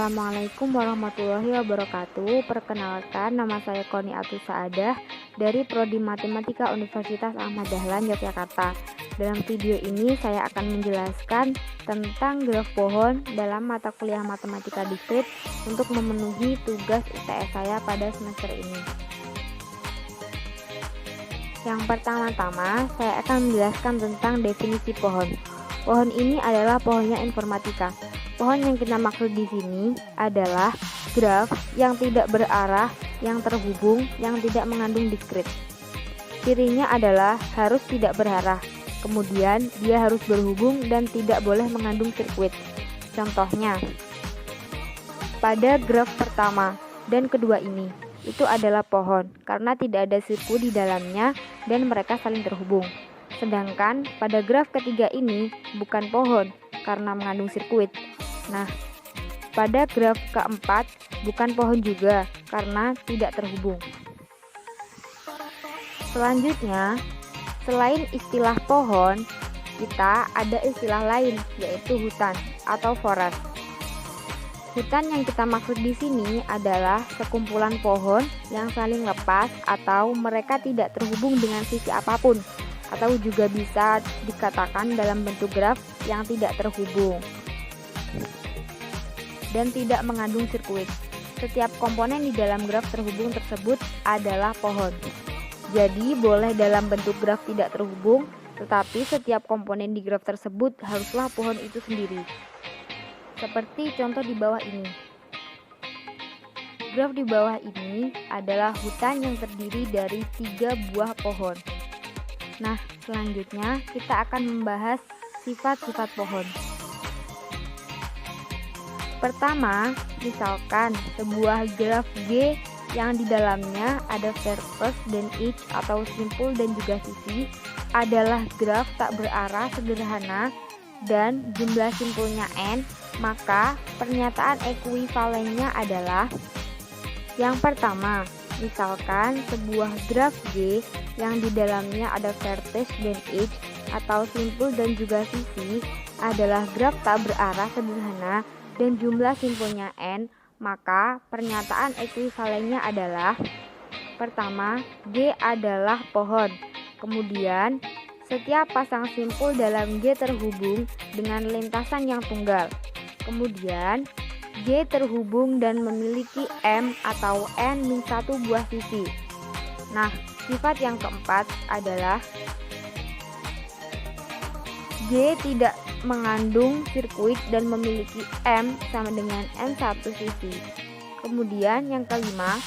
Assalamualaikum warahmatullahi wabarakatuh. Perkenalkan, nama saya Koni Atus Saadah dari Prodi Matematika Universitas Ahmad Dahlan, Yogyakarta. Dalam video ini saya akan menjelaskan tentang graf pohon dalam mata kuliah Matematika Diskrit untuk memenuhi tugas UTS saya pada semester ini. Yang pertama-tama, saya akan menjelaskan tentang definisi pohon. Pohon ini adalah pohonnya informatika. Pohon yang kita maksud di sini adalah graf yang tidak berarah, yang terhubung, yang tidak mengandung diskrit. Cirinya adalah harus tidak berarah, kemudian dia harus berhubung dan tidak boleh mengandung sirkuit. Contohnya, pada graf pertama dan kedua ini, itu adalah pohon karena tidak ada sirkuit di dalamnya dan mereka saling terhubung. Sedangkan pada graf ketiga ini bukan pohon karena mengandung sirkuit. Nah, pada graf keempat bukan pohon juga karena tidak terhubung. Selanjutnya, selain istilah pohon, kita ada istilah lain yaitu hutan atau forest. Hutan yang kita maksud di sini adalah sekumpulan pohon yang saling lepas atau mereka tidak terhubung dengan sisi apapun, atau juga bisa dikatakan dalam bentuk graf yang tidak terhubung dan tidak mengandung sirkuit. Setiap komponen di dalam graf terhubung tersebut adalah pohon. Jadi boleh dalam bentuk graf tidak terhubung, tetapi setiap komponen di graf tersebut haruslah pohon itu sendiri. Seperti contoh di bawah ini. Graf di bawah ini adalah hutan yang terdiri dari 3 buah pohon. Nah, selanjutnya kita akan membahas sifat-sifat pohon. Pertama, misalkan sebuah graf G yang di dalamnya ada surface dan edge atau simpul dan juga sisi adalah graf tak berarah sederhana dan jumlah simpulnya n, maka pernyataan ekuivalennya adalah yang pertama, misalkan sebuah graf G yang di dalamnya ada vertex dan edge atau simpul dan juga sisi adalah graf tak berarah sederhana dan jumlah simpulnya n, maka pernyataan ekuivalennya adalah pertama, G adalah pohon. Kemudian, setiap pasang simpul dalam G terhubung dengan lintasan yang tunggal. Kemudian, G terhubung dan memiliki M atau N-1 buah sisi. Nah, sifat yang keempat adalah G tidak mengandung sirkuit dan memiliki M sama dengan N1 sisi. Kemudian yang kelima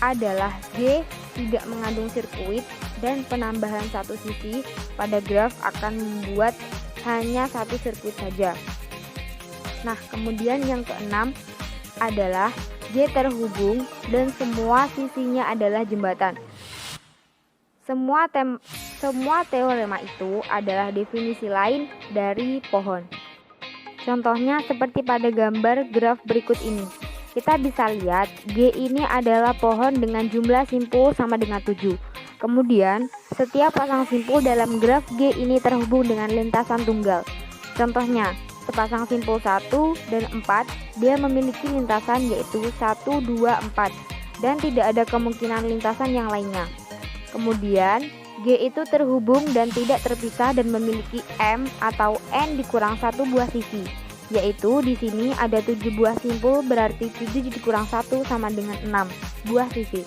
adalah G tidak mengandung sirkuit dan penambahan satu sisi pada graf akan membuat hanya satu sirkuit saja. Nah, kemudian yang keenam adalah G terhubung dan semua sisinya adalah jembatan. Semua teorema itu adalah definisi lain dari pohon. Contohnya seperti pada gambar graf berikut ini. Kita bisa lihat G ini adalah pohon dengan jumlah simpul sama dengan 7. Kemudian, setiap pasang simpul dalam graf G ini terhubung dengan lintasan tunggal. Contohnya, sepasang simpul 1 dan 4, dia memiliki lintasan yaitu 1, 2, 4, dan tidak ada kemungkinan lintasan yang lainnya. Kemudian, G itu terhubung dan tidak terpisah dan memiliki M atau N dikurang 1 buah sisi, yaitu di sini ada 7 buah simpul berarti 7 dikurang 1 sama dengan 6 buah sisi.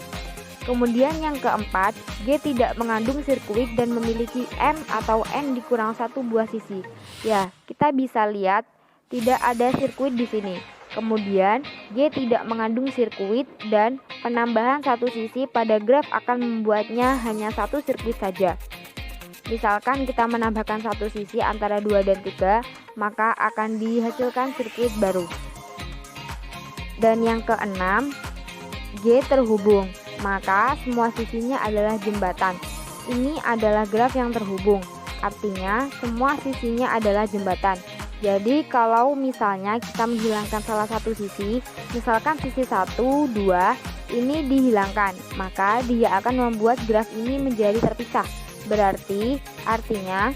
Kemudian yang keempat, G tidak mengandung sirkuit dan memiliki M atau N dikurang 1 buah sisi. Ya, kita bisa lihat tidak ada sirkuit di sini. Kemudian, G tidak mengandung sirkuit dan penambahan satu sisi pada graf akan membuatnya hanya satu sirkuit saja. Misalkan kita menambahkan satu sisi antara 2 dan 3, maka akan dihasilkan sirkuit baru. Dan yang keenam, G terhubung, maka semua sisinya adalah jembatan. Ini adalah graf yang terhubung, artinya semua sisinya adalah jembatan. Jadi kalau misalnya kita menghilangkan salah satu sisi, misalkan sisi 1, 2, ini dihilangkan, maka dia akan membuat graf ini menjadi terpisah. Berarti artinya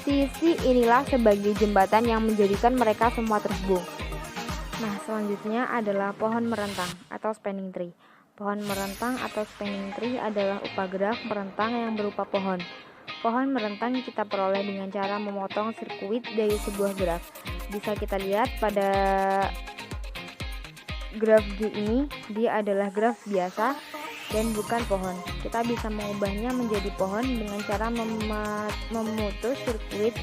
sisi inilah sebagai jembatan yang menjadikan mereka semua terhubung. Nah, selanjutnya adalah pohon merentang atau spanning tree. Pohon merentang atau spanning tree adalah upagraf merentang yang berupa pohon. Pohon merentang kita peroleh dengan cara memotong sirkuit dari sebuah graf. Bisa kita lihat pada graf G ini, dia adalah graf biasa dan bukan pohon. Kita bisa mengubahnya menjadi pohon dengan cara memutus sirkuit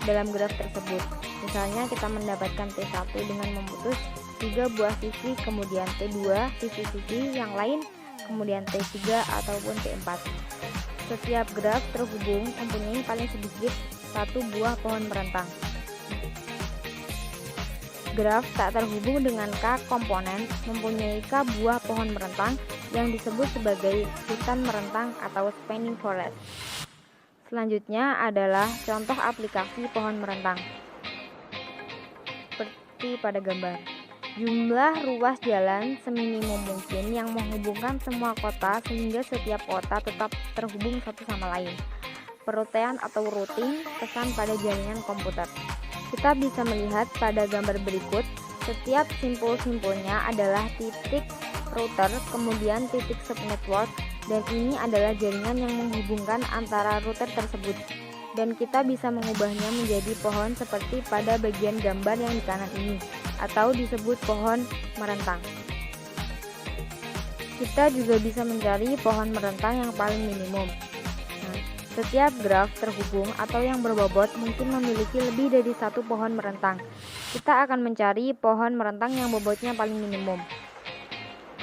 dalam graf tersebut. Misalnya kita mendapatkan T1 dengan memutus 3 buah sisi, kemudian T2 sisi-sisi yang lain, kemudian T3 ataupun T4. Setiap graf terhubung mempunyai paling sedikit 1 buah pohon merentang. Graf tak terhubung dengan K komponen mempunyai K buah pohon merentang yang disebut sebagai hutan merentang atau spanning forest. Selanjutnya adalah contoh aplikasi pohon merentang. Seperti pada gambar. Jumlah ruas jalan seminimum mungkin yang menghubungkan semua kota sehingga setiap kota tetap terhubung satu sama lain. Perutaian atau routing pesan pada jaringan komputer. Kita bisa melihat pada gambar berikut, setiap simpul-simpulnya adalah titik router, kemudian titik subnetwork, dan ini adalah jaringan yang menghubungkan antara router tersebut. Dan kita bisa mengubahnya menjadi pohon seperti pada bagian gambar yang di kanan ini, atau disebut pohon merentang. Kita juga bisa mencari pohon merentang yang paling minimum. Setiap graf terhubung atau yang berbobot mungkin memiliki lebih dari satu pohon merentang. Kita akan mencari pohon merentang yang bobotnya paling minimum,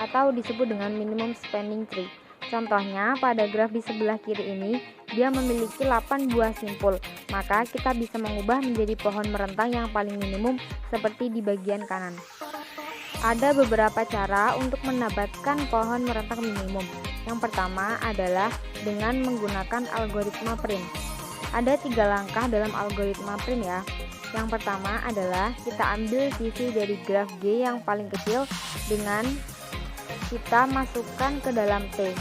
atau disebut dengan minimum spanning tree. Contohnya pada graf di sebelah kiri ini, dia memiliki 8 buah simpul. Maka kita bisa mengubah menjadi pohon merentang yang paling minimum seperti di bagian kanan. Ada beberapa cara untuk mendapatkan pohon merentang minimum. Yang pertama adalah dengan menggunakan algoritma print. Ada 3 langkah dalam algoritma print ya. Yang pertama adalah kita ambil sisi dari graf G yang paling kecil dengan kita masukkan ke dalam T.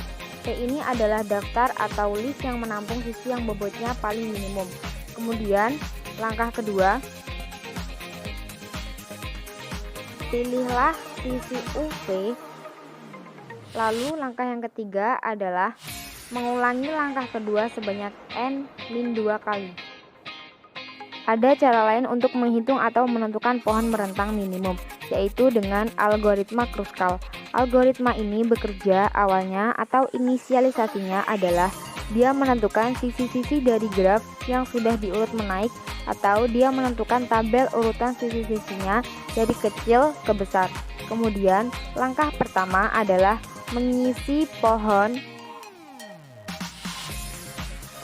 T ini adalah daftar atau list yang menampung sisi yang bobotnya paling minimum. Kemudian langkah kedua, pilihlah sisi UV. Lalu langkah yang ketiga adalah mengulangi langkah kedua sebanyak N-2 kali. Ada cara lain untuk menghitung atau menentukan pohon merentang minimum, yaitu dengan algoritma Kruskal. Algoritma ini bekerja awalnya atau inisialisasinya adalah dia menentukan sisi-sisi dari graf yang sudah diurut menaik, atau dia menentukan tabel urutan sisi-sisinya dari kecil ke besar. Kemudian langkah pertama adalah mengisi pohon.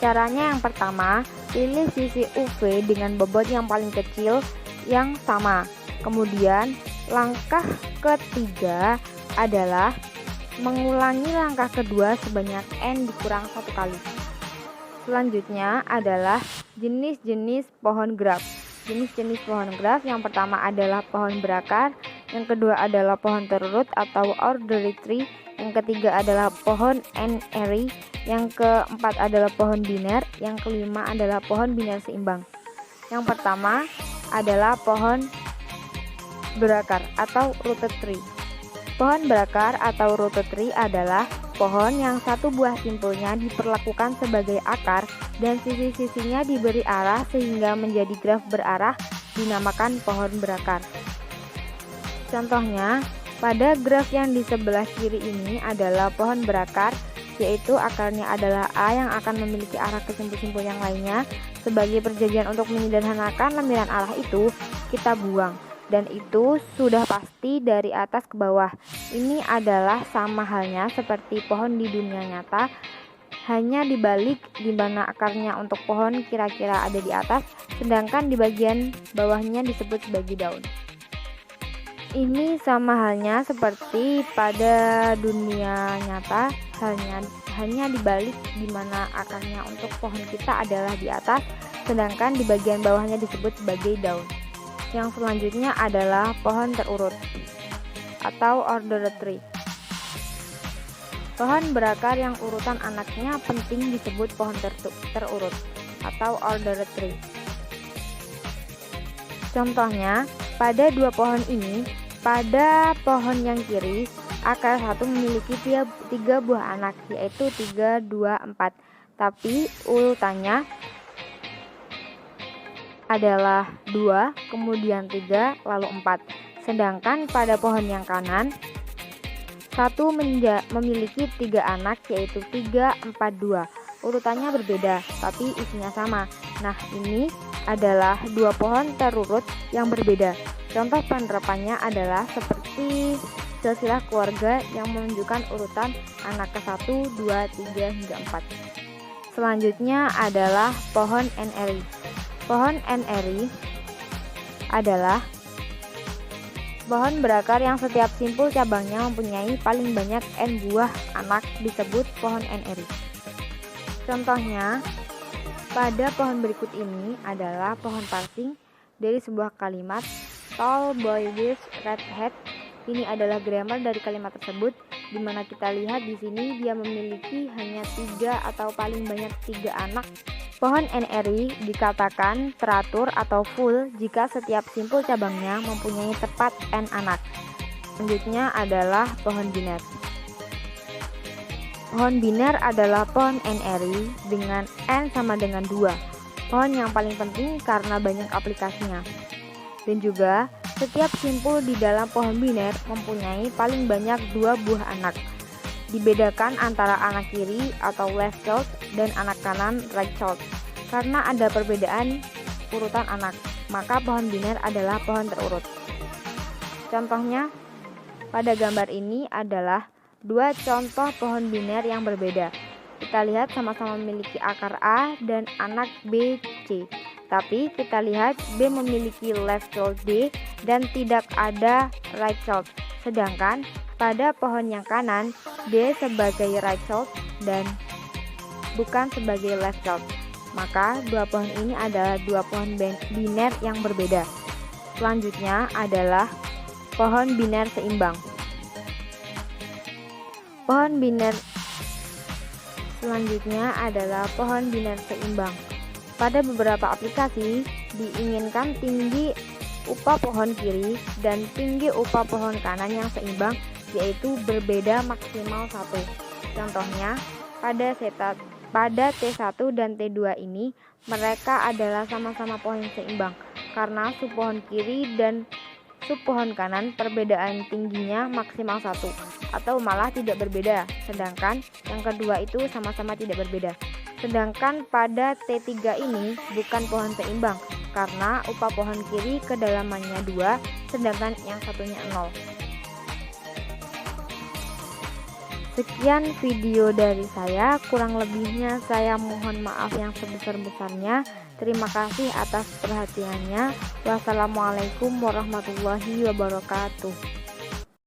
Caranya yang pertama, pilih sisi UV dengan bobot yang paling kecil yang sama. Kemudian langkah ketiga adalah mengulangi langkah kedua sebanyak N dikurang 1 kali. Selanjutnya adalah jenis-jenis pohon graf. Jenis-jenis pohon graf yang pertama adalah pohon berakar, yang kedua adalah pohon terurut atau ordered tree, yang ketiga adalah pohon n-ary, yang keempat adalah pohon biner, yang kelima adalah pohon biner seimbang. Yang pertama adalah pohon berakar atau rooted tree. Pohon berakar atau rooted tree adalah pohon yang satu buah simpulnya diperlakukan sebagai akar dan sisi-sisinya diberi arah sehingga menjadi graf berarah, dinamakan pohon berakar. Contohnya, pada graf yang di sebelah kiri ini adalah pohon berakar, yaitu akarnya adalah A yang akan memiliki arah ke simpul-simpul yang lainnya. Sebagai perjanjian untuk menyederhanakan lembiran arah itu, kita buang. Dan itu sudah pasti dari atas ke bawah. Ini adalah sama halnya seperti pohon di dunia nyata, hanya dibalik di mana akarnya untuk pohon kira-kira ada di atas, sedangkan di bagian bawahnya disebut sebagai daun. Ini sama halnya seperti pada dunia nyata, hanya dibalik di mana akarnya untuk pohon kita adalah di atas, sedangkan di bagian bawahnya disebut sebagai daun. Yang selanjutnya adalah pohon terurut atau ordered tree. Pohon berakar yang urutan anaknya penting disebut pohon terurut atau ordered tree. Contohnya, pada dua pohon ini, Pada pohon yang kiri, akar 1 memiliki 3 buah anak, yaitu 3, 2, 4. Tapi urutannya adalah 2, kemudian 3, lalu 4. Sedangkan pada pohon yang kanan, 1 memiliki 3 anak, yaitu 3, 4, 2. Urutannya berbeda, tapi isinya sama. Nah, ini adalah 2 pohon terurut yang berbeda. Contoh penerapannya adalah seperti silsilah keluarga yang menunjukkan urutan anak ke-1, 2, 3, hingga 4. Selanjutnya adalah pohon NRI. Pohon NRI adalah pohon berakar yang setiap simpul cabangnya mempunyai paling banyak N buah anak, disebut pohon NRI. Contohnya, pada pohon berikut ini adalah pohon parsing dari sebuah kalimat Tall boy with red hat. Ini adalah grammar dari kalimat tersebut, di mana kita lihat di sini dia memiliki hanya 3 atau paling banyak 3 anak. Pohon NRI dikatakan teratur atau full jika setiap simpul cabangnya mempunyai tepat N anak. Selanjutnya adalah pohon biner. Pohon biner adalah pohon NRI dengan N sama dengan 2. Pohon yang paling penting karena banyak aplikasinya. Dan juga setiap simpul di dalam pohon biner mempunyai paling banyak 2 buah anak. Dibedakan antara anak kiri atau left child dan anak kanan right child. Karena ada perbedaan urutan anak, maka pohon biner adalah pohon terurut. Contohnya pada gambar ini adalah 2 contoh pohon biner yang berbeda. Kita lihat sama-sama memiliki akar A dan anak B, C. Tapi kita lihat B memiliki left child D dan tidak ada right child. Sedangkan pada pohon yang kanan, D sebagai right child dan bukan sebagai left child. Maka 2 pohon ini adalah 2 pohon biner yang berbeda. Selanjutnya adalah pohon biner seimbang. Pohon biner selanjutnya adalah pohon biner seimbang. Pada beberapa aplikasi, diinginkan tinggi upah pohon kiri dan tinggi upah pohon kanan yang seimbang, yaitu berbeda maksimal 1. Contohnya, pada T1 dan T2 ini, mereka adalah sama-sama pohon seimbang, karena sub pohon kiri dan sub pohon kanan perbedaan tingginya maksimal 1, atau malah tidak berbeda, sedangkan yang kedua itu sama-sama tidak berbeda. Sedangkan pada T3 ini bukan pohon seimbang, karena upah pohon kiri kedalamannya 2, sedangkan yang satunya 0. Sekian video dari saya, kurang lebihnya saya mohon maaf yang sebesar-besarnya. Terima kasih atas perhatiannya. Wassalamualaikum warahmatullahi wabarakatuh.